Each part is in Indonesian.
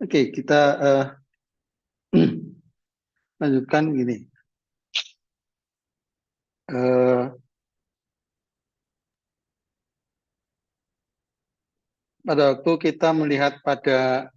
Oke, kita lanjutkan gini. Eh, Pada waktu kita melihat pada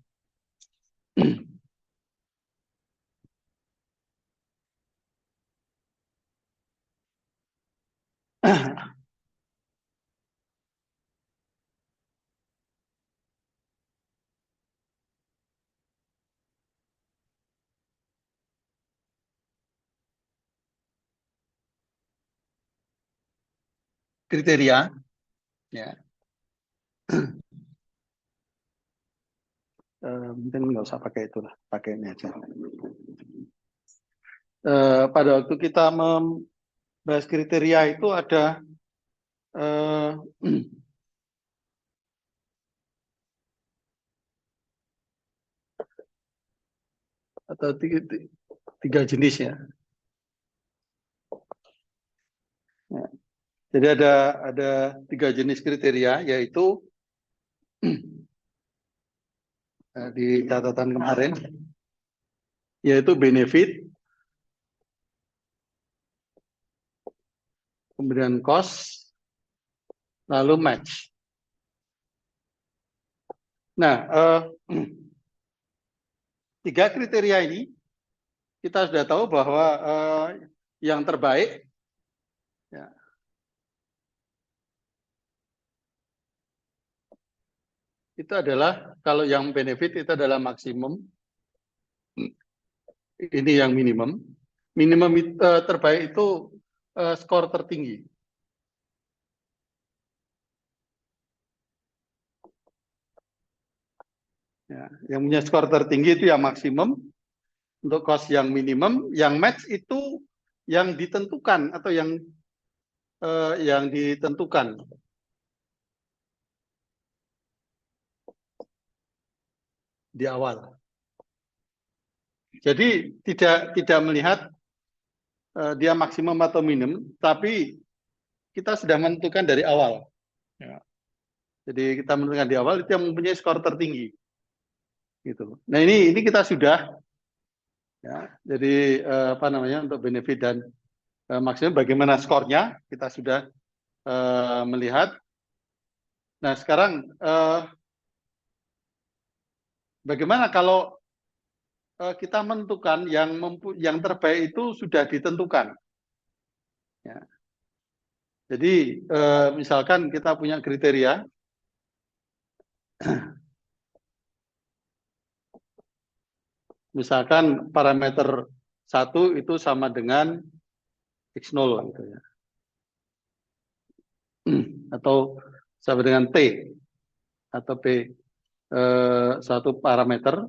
kriteria, ya, mungkin nggak usah pakai itulah, pakai ini aja. Pada waktu kita membahas kriteria itu ada eh, atau tiga jenis ya. Ya. Jadi ada tiga jenis kriteria, yaitu di catatan kemarin, yaitu benefit, kemudian cost, lalu match. Nah, tiga kriteria ini kita sudah tahu bahwa yang terbaik, ya, itu adalah kalau yang benefit itu adalah maksimum, ini yang minimum. Minimum terbaik itu skor tertinggi. Ya, yang punya skor tertinggi itu yang maksimum, untuk cost yang minimum, yang match itu yang ditentukan atau yang ditentukan di awal. Jadi tidak melihat dia maksimum atau minimum, tapi kita sudah menentukan dari awal. Ya. Jadi kita menentukan di awal itu yang mempunyai skor tertinggi. Gitu. Nah ini kita sudah, ya. Jadi apa namanya, untuk benefit dan maksimum bagaimana skornya kita sudah melihat. Nah sekarang bagaimana kalau kita menentukan yang terbaik itu sudah ditentukan. Ya. Jadi misalkan kita punya kriteria, misalkan parameter 1 itu sama dengan X0 gitu ya. Atau sama dengan T atau P, satu parameter.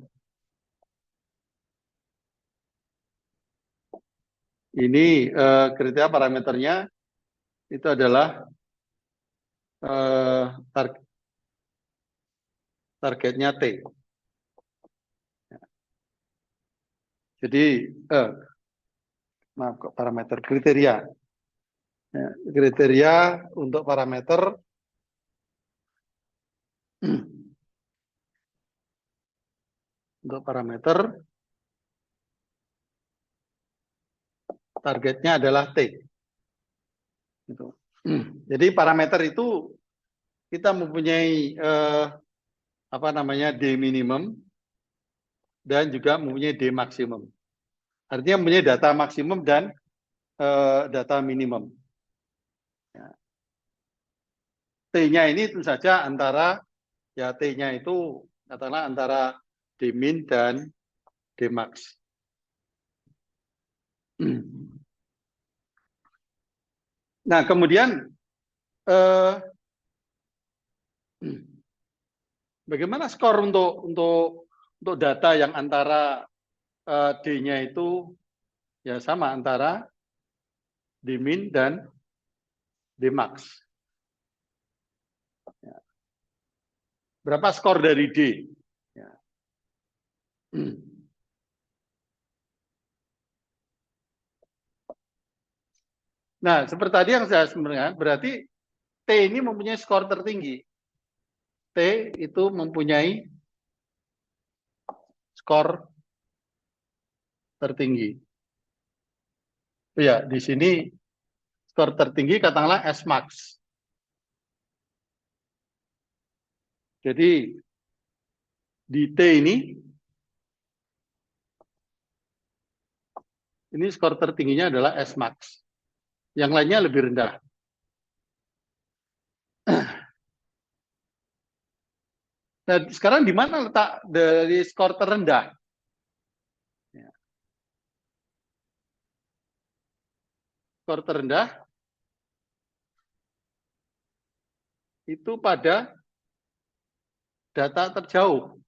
Ini kriteria parameternya itu adalah targetnya T. Jadi maaf, kok parameter kriteria. Ya, kriteria untuk parameter untuk parameter targetnya adalah T. Gitu. Jadi parameter itu kita mempunyai apa namanya, D minimum dan juga mempunyai D maksimum. Artinya mempunyai data maksimum dan data minimum. Ya. T-nya ini tentu saja antara, ya T-nya itu katakanlah antara D min dan D max. Nah kemudian bagaimana skor untuk data yang antara D-nya itu ya sama antara D min dan D max. Ya. Berapa skor dari D? Ya. Nah, seperti tadi yang saya sebenarnya, berarti T ini mempunyai skor tertinggi. T itu mempunyai skor tertinggi. Ya, di sini skor tertinggi katakanlah S-max. Jadi di T ini skor tertingginya adalah S-max. Yang lainnya lebih rendah. Nah, sekarang di mana letak dari skor terendah? Ya. Skor terendah itu pada data terjauh.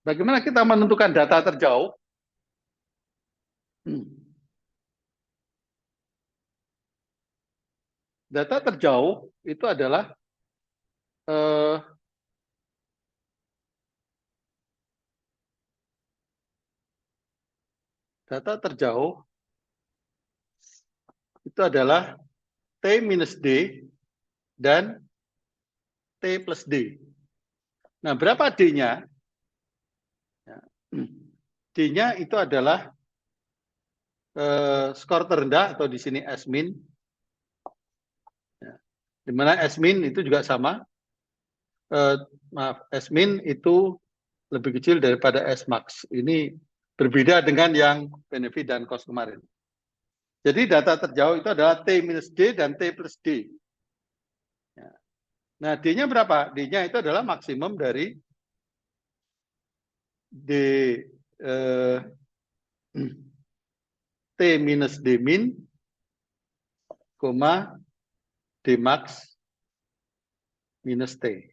Bagaimana kita menentukan data terjauh? Data terjauh itu adalah data terjauh itu adalah T minus D dan T plus D. Nah, berapa D-nya? D-nya itu adalah skor terendah atau di sini S-min. Di mana S-min itu juga sama. Maaf, S-min itu lebih kecil daripada S-max. Ini berbeda dengan yang benefit dan cost kemarin. Jadi data terjauh itu adalah T minus D dan T plus D. Nah, D-nya berapa? D-nya itu adalah maksimum dari D T minus D min, D max minus T.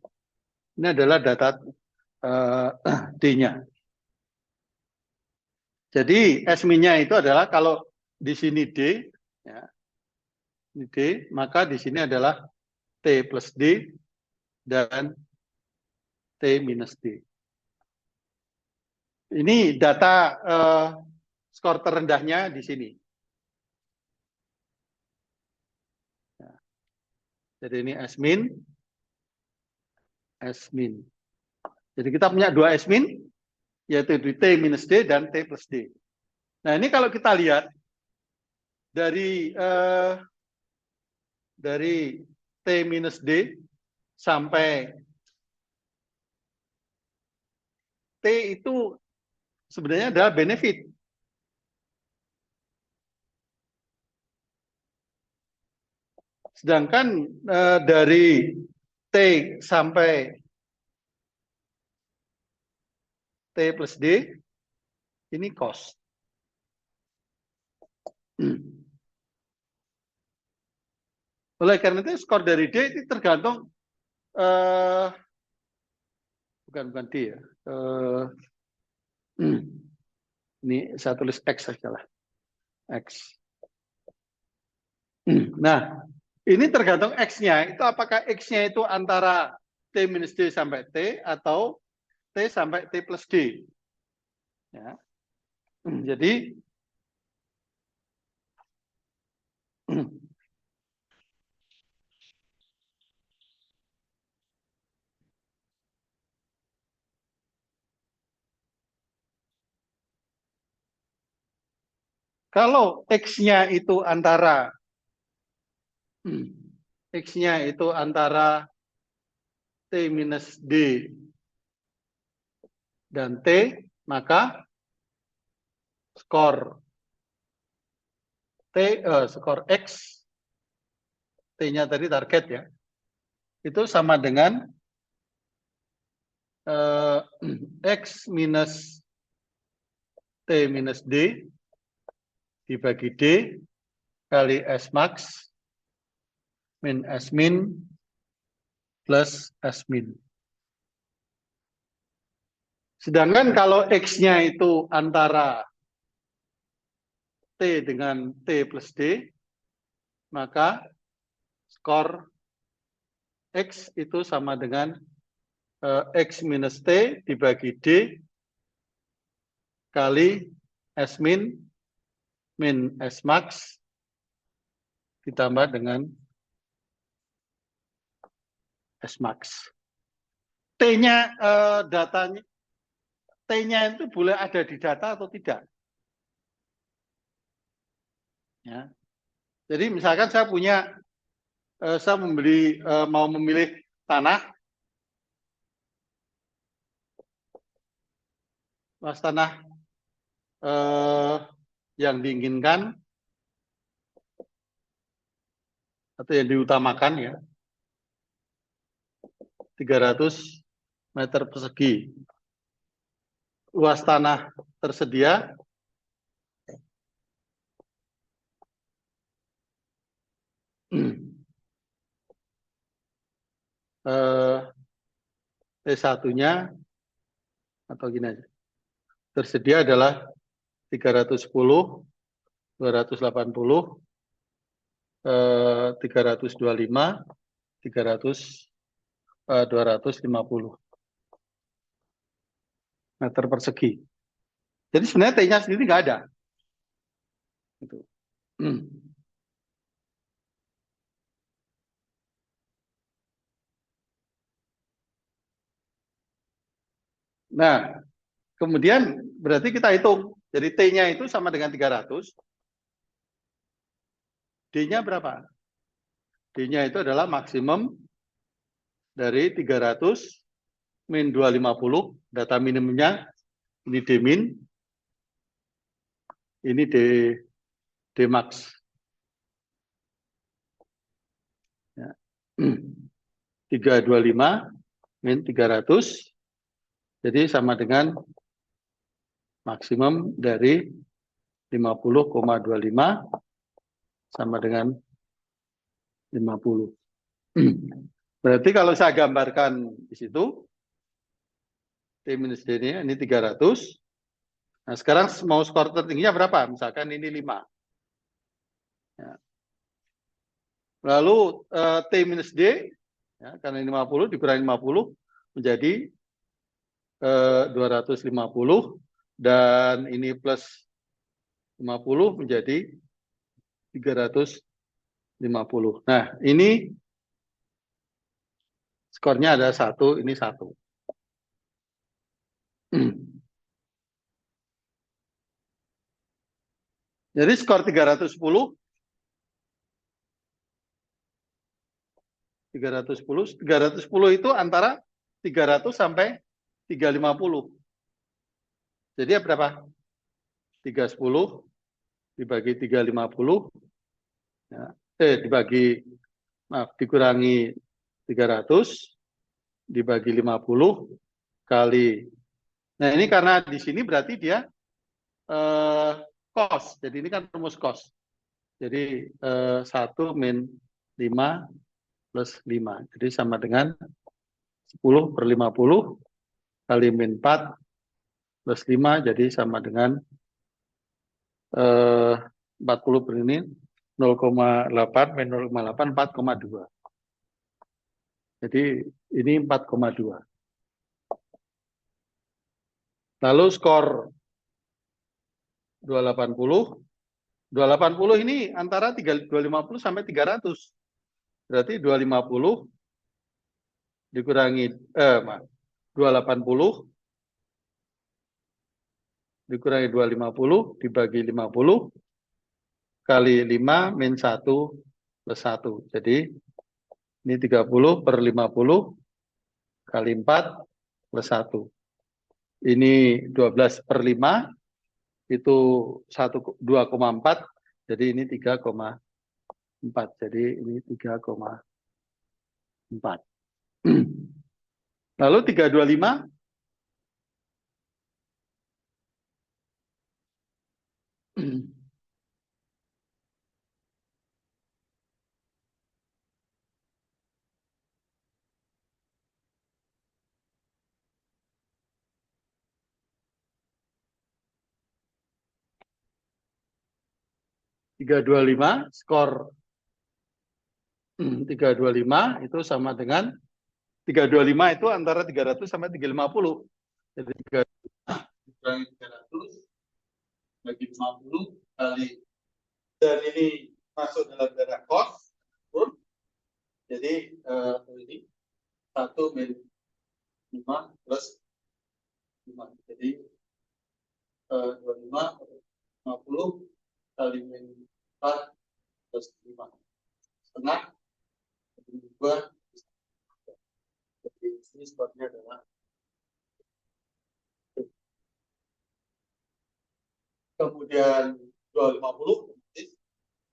Ini adalah data D-nya. Jadi S-min-nya itu adalah kalau di sini D, ya, ini D, maka di sini adalah T plus D dan T minus D. Ini data skor terendahnya di sini. Jadi ini S-min, S-min. Jadi kita punya dua S-min, yaitu di T minus D dan T plus D. Nah, ini kalau kita lihat dari T minus D sampai T itu sebenarnya adalah benefit. Sedangkan dari T sampai T plus D, ini cost. Oleh karena itu skor dari D itu tergantung bukan D ya. Ini saya tulis X saja lah. X. Nah, ini tergantung X-nya. Itu apakah X-nya itu antara T minus D sampai T atau T sampai T plus D. Ya. Jadi kalau X-nya itu antara T minus D dan T, maka skor X, T-nya tadi target ya, itu sama dengan X minus T minus D dibagi D kali S max min S min plus S min. Sedangkan kalau X-nya itu antara T dengan T plus D, maka skor X itu sama dengan X minus T dibagi D kali S min S max ditambah dengan Smax. T-nya datanya, T-nya itu boleh ada di data atau tidak. Ya. Jadi misalkan saya punya, saya mau memilih tanah, luas tanah yang diinginkan atau yang diutamakan ya, 300 meter persegi. Luas tanah tersedia T1-nya atau gini aja. Tersedia adalah 310, 280, 325, 250 meter persegi. Jadi sebenarnya T-nya sendiri nggak ada. Gitu. Nah, kemudian berarti kita hitung. Jadi T-nya itu sama dengan 300. D-nya berapa? D-nya itu adalah maksimum dari 300 min 250. Data minimumnya ini D min. Ini D max. Ya. 325 min 300. Jadi sama dengan maksimum dari 50,25 sama dengan 50. Berarti kalau saya gambarkan di situ, T minus D-nya ini 300. Nah, sekarang mau skor tertingginya berapa? Misalkan ini 5. Ya. Lalu T minus D, ya, karena ini 50 dikurangi 50 menjadi 250 dan ini plus 50 menjadi 350. Nah, ini skornya ada 1, ini 1. Jadi skor 310 itu antara 300 sampai 350. Jadi berapa? 310 dibagi 350 ya, dikurangi 300 dibagi 50 kali. Nah, ini karena di sini berarti dia cost. Jadi ini kan rumus cost. Jadi 1 min 5 plus 5. Jadi sama dengan 10 per 50 kali min 4 plus 5. Jadi sama dengan 40 per ini 0,8 min 0,8 4,2. Jadi ini 4,2. Lalu skor 280. 280 ini antara 250 sampai 300. Berarti 250 dikurangi 280 dikurangi 250 dibagi 50 kali 5 min 1 plus 1. Jadi ini 30 per 50 kali 4 plus 1. Ini 12 per 5 itu 2,4. Jadi ini 3,4. Jadi ini 3,4. Lalu 325 325 skor 325 itu sama dengan 325 itu antara 300 sampai 350. Jadi 300 bagi 50 kali, dan ini masuk dalam daerah cos, turun. Jadi ini 1 min 5 plus 5. Jadi 25, 50 kali min 4 plus 5. Setengah, 2. Jadi ini sebabnya adalah kemudian 250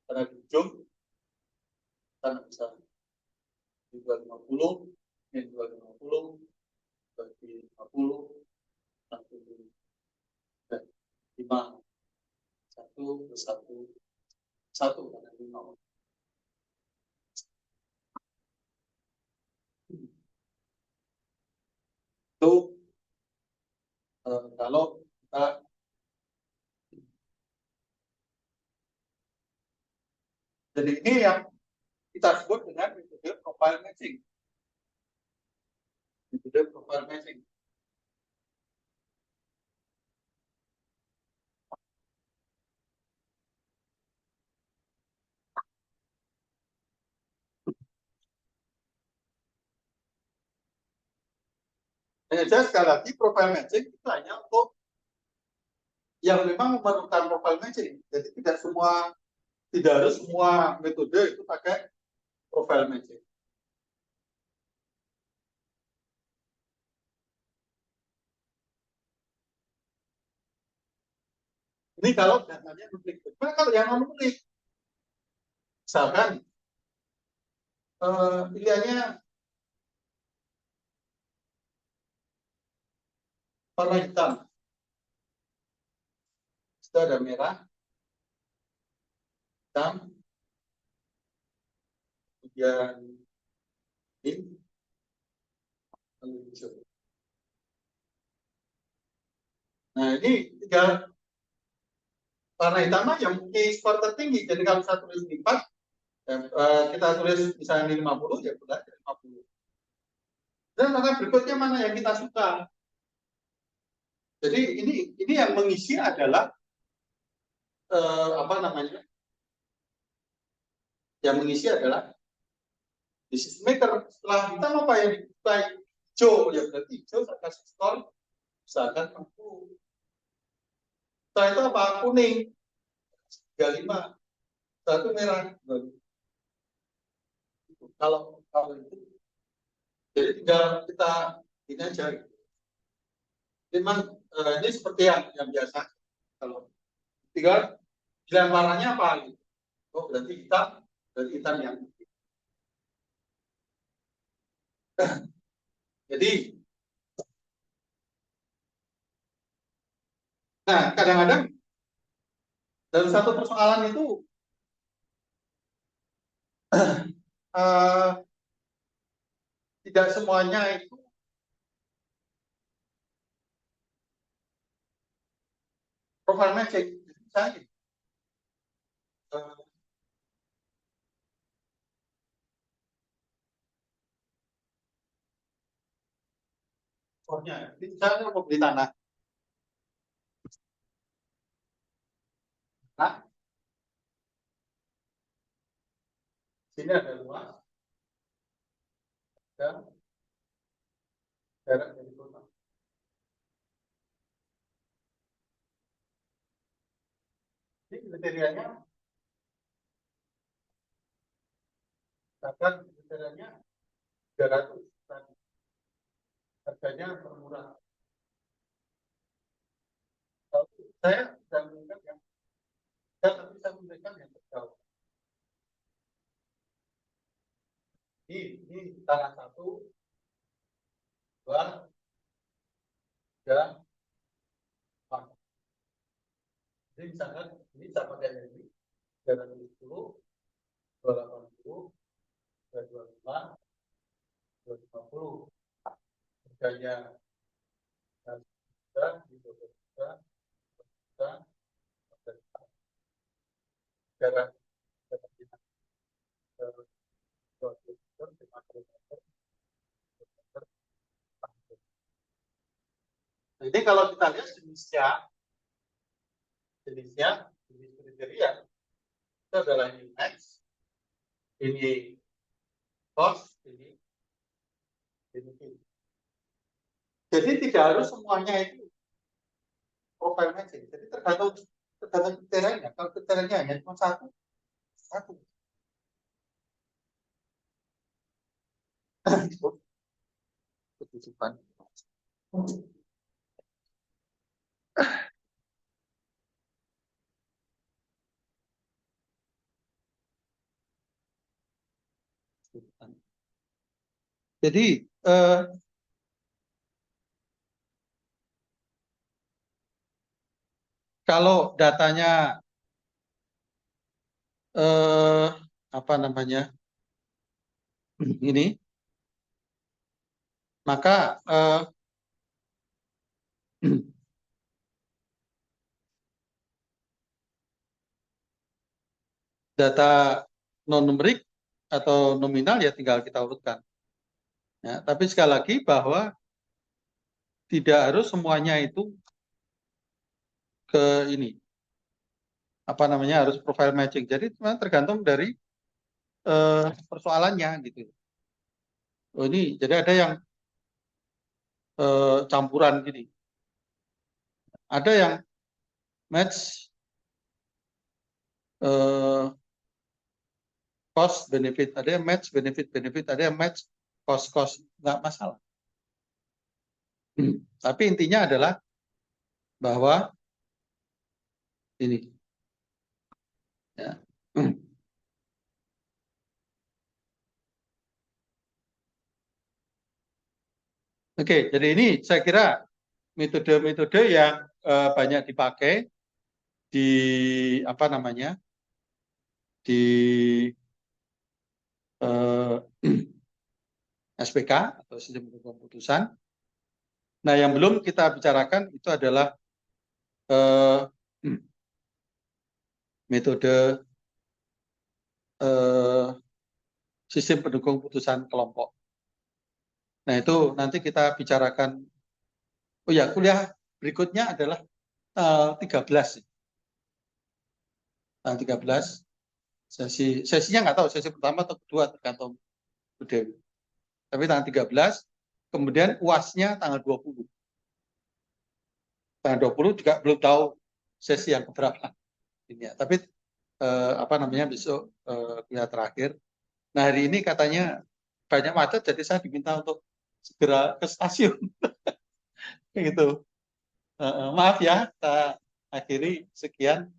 karena di ujung kita bisa 250 min 250 bagi 50 1 dan 5 1 plus 1 1 karena 5. Itu kalau kita jadi ini yang kita sebut dengan metode profile matching. Metode profile matching. Hanya saja sekali lagi profile matching itu hanya untuk yang memang memerlukan profile matching. Jadi tidak harus semua metode itu pakai profile matching. Ini kalau datanya nuklik. Nah, kalau yang non nuklik, misalkan pilihannya warna hitam, itu ada merah, hitam, kemudian pink, lalu hijau. Nah ini tiga warna hitam yang memiliki skor tertinggi. Jadi kalau saya tulis 4, kita tulis misalnya 50, ya sudah 50. Dan maka berikutnya mana yang kita suka. Jadi ini yang mengisi adalah apa namanya? Yang mengisi adalah decision maker. Setelah hitam apa yang disukai? Hijau, ya berarti hijau saya kasih skor misalkan 60. Setelah itu apa? Kuning 35. Satu merah. Kalau itu, jadi tinggal kita ini aja. Memang ini seperti yang biasa. Kalau tinggal pilihan warnanya apa? Gitu. Oh berarti hitam yang. Jadi, nah kadang-kadang dalam satu persoalan itu tidak semuanya itu profile matching. Misalnya, contohnya, misalnya mau beli tanah. Nah, sini ada luas, dan jarak dari kota. Ini kriterianya, bahkan kriterianya 300. Harganya termurah. Saya bisa memberikan yang saya bisa memberikan yang terjauh. Ini tanah 1, 2, 3, 4. Jadi misalkan ini saya pakai ini 310, 280, 225, 250. Harganya sudah di 20 juta, jarak jadi kalau kita lihat jenis kriteria itu adalah ini max, ini cost, ini benefit. Jadi tidak harus semuanya itu profile matching. Jadi tergantung kriterianya. Kalau kriterianya hanya cuma satu. Ketujuan. Jadi kalau datanya apa namanya ini, maka data non numerik atau nominal ya tinggal kita urutkan. Ya, tapi sekali lagi bahwa tidak harus semuanya itu ke ini apa namanya harus profile matching. Jadi tergantung dari persoalannya gitu. Oh ini jadi ada yang campuran gini. Ada yang match cost benefit, ada yang match benefit benefit, ada yang match cost cost, nggak masalah. Tapi intinya adalah bahwa ini ya. Oke, jadi ini saya kira metode-metode yang banyak dipakai di apa namanya di SPK atau sistem keputusan. Nah, yang belum kita bicarakan itu adalah metode sistem pendukung putusan kelompok. Nah, itu nanti kita bicarakan. Oh ya, kuliah berikutnya adalah 13. Tanggal 13 sesinya nggak tahu, sesi pertama atau kedua tergantung Bu Dewi. Tapi tanggal 13, kemudian UASnya tanggal 20. Tanggal 20 juga belum tahu sesi yang keberapa. Ini ya. Tapi apa namanya besok kuliah terakhir. Nah, hari ini katanya banyak macet, jadi saya diminta untuk segera ke stasiun. Gitu. Maaf ya, kita akhiri sekian.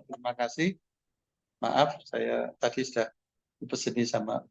Terima kasih. Maaf, saya tadi sudah dipeseni sama